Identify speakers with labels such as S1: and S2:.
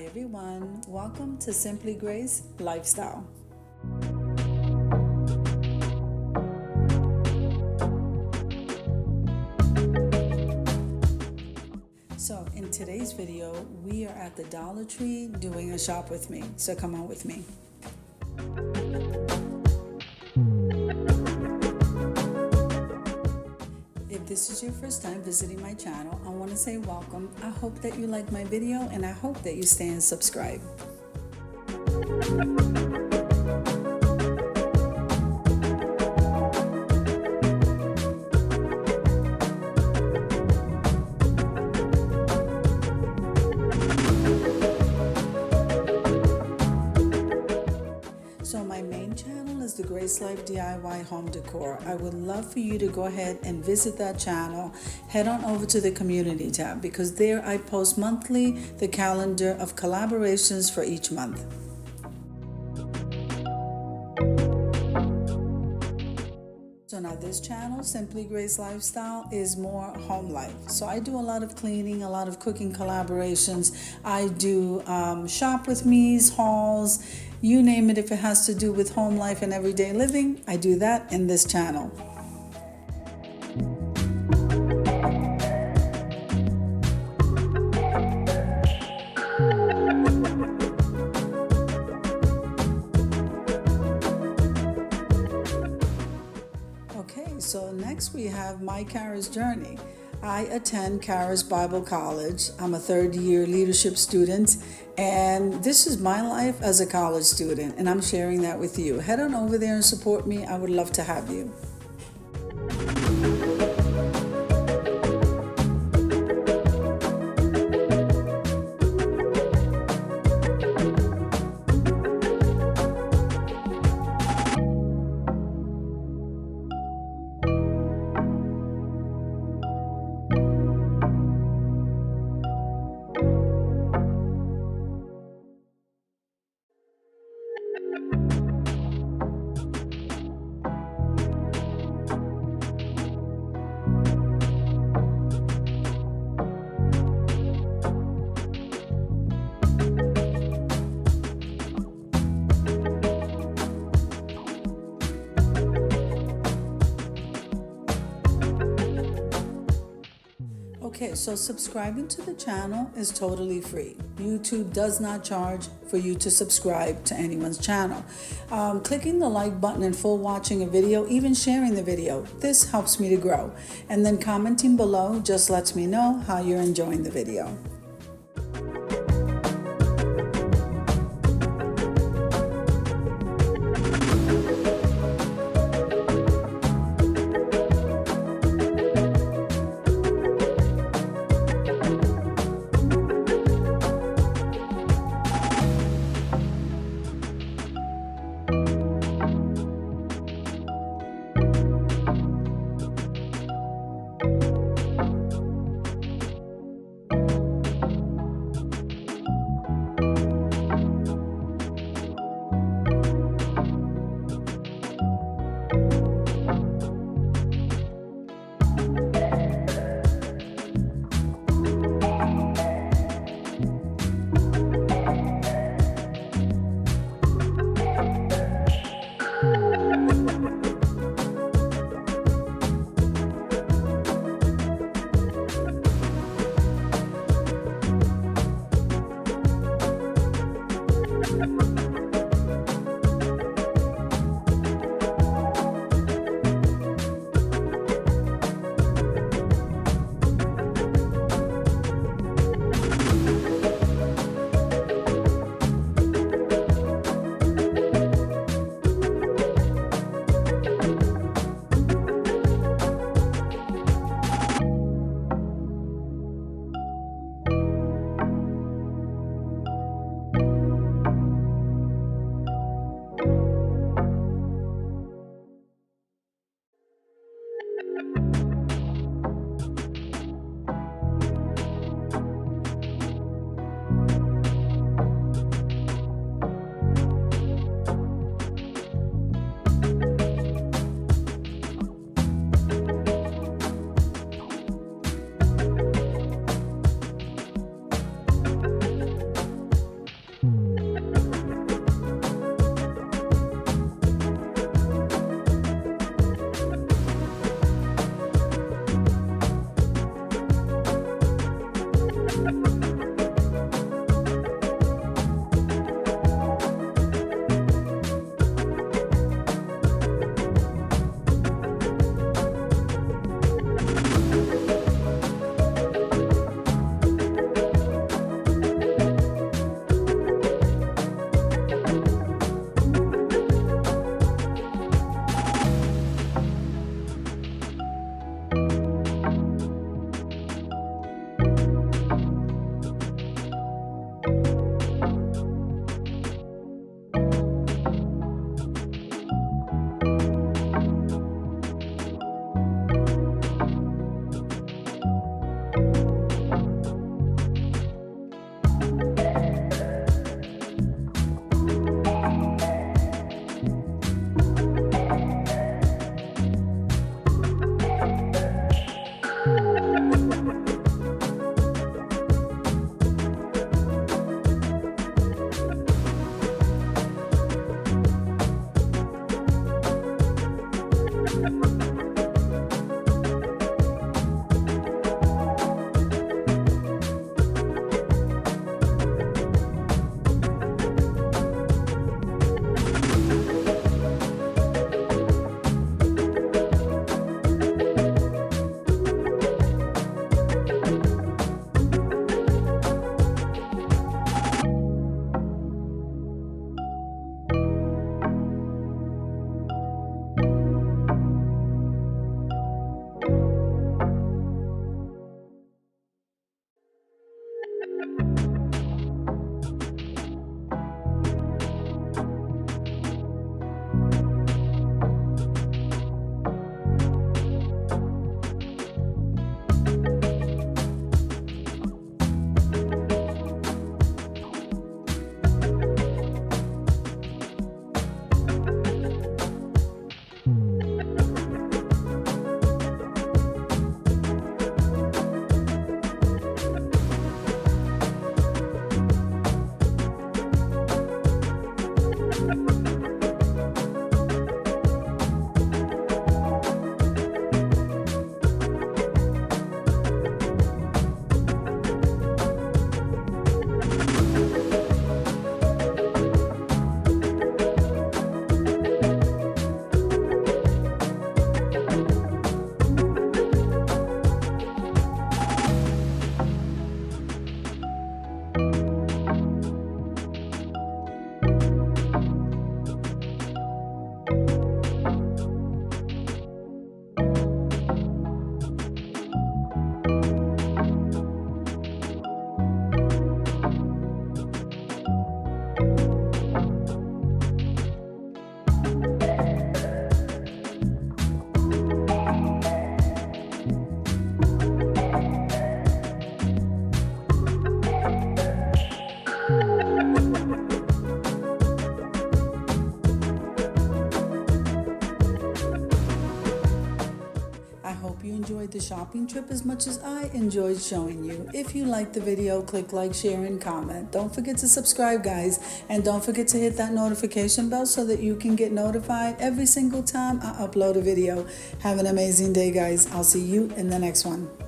S1: everyone, welcome to Simply Grace Lifestyle. So in today's video, we are at the Dollar Tree doing a shop with me, so come on with me. If this is your first time visiting my channel, I want to say welcome. I hope that you like my video and I hope that you stay and subscribe. So my main channel is the Grace Life DIY Home Decor. I would love for you to go ahead and visit that channel. Head on over to the community tab because there I post monthly the calendar of collaborations for each month. So now this channel, Simply Grace Lifestyle, is more home life. So I do a lot of cleaning, a lot of cooking collaborations. I do shop with me's, hauls, you name it. If it has to do with home life and everyday living, I do that in this channel. Okay, so next we have my Kara's journey. I attend Kara's Bible College. I'm a third-year leadership student, and this is my life as a college student, and I'm sharing that with you. Head on over there and support me. I would love to have you. Okay, so subscribing to the channel is totally free. YouTube does not charge for you to subscribe to anyone's channel. Clicking the like button and full watching a video, even sharing the video, this helps me to grow. And then commenting below just lets me know how you're enjoying the video. shopping trip as much as I enjoyed showing you. If you liked the video, click like, share, and comment. Don't forget to subscribe, guys, and don't forget to hit that notification bell so that you can get notified every single time I upload a video. Have an amazing day, guys. I'll see you in the next one.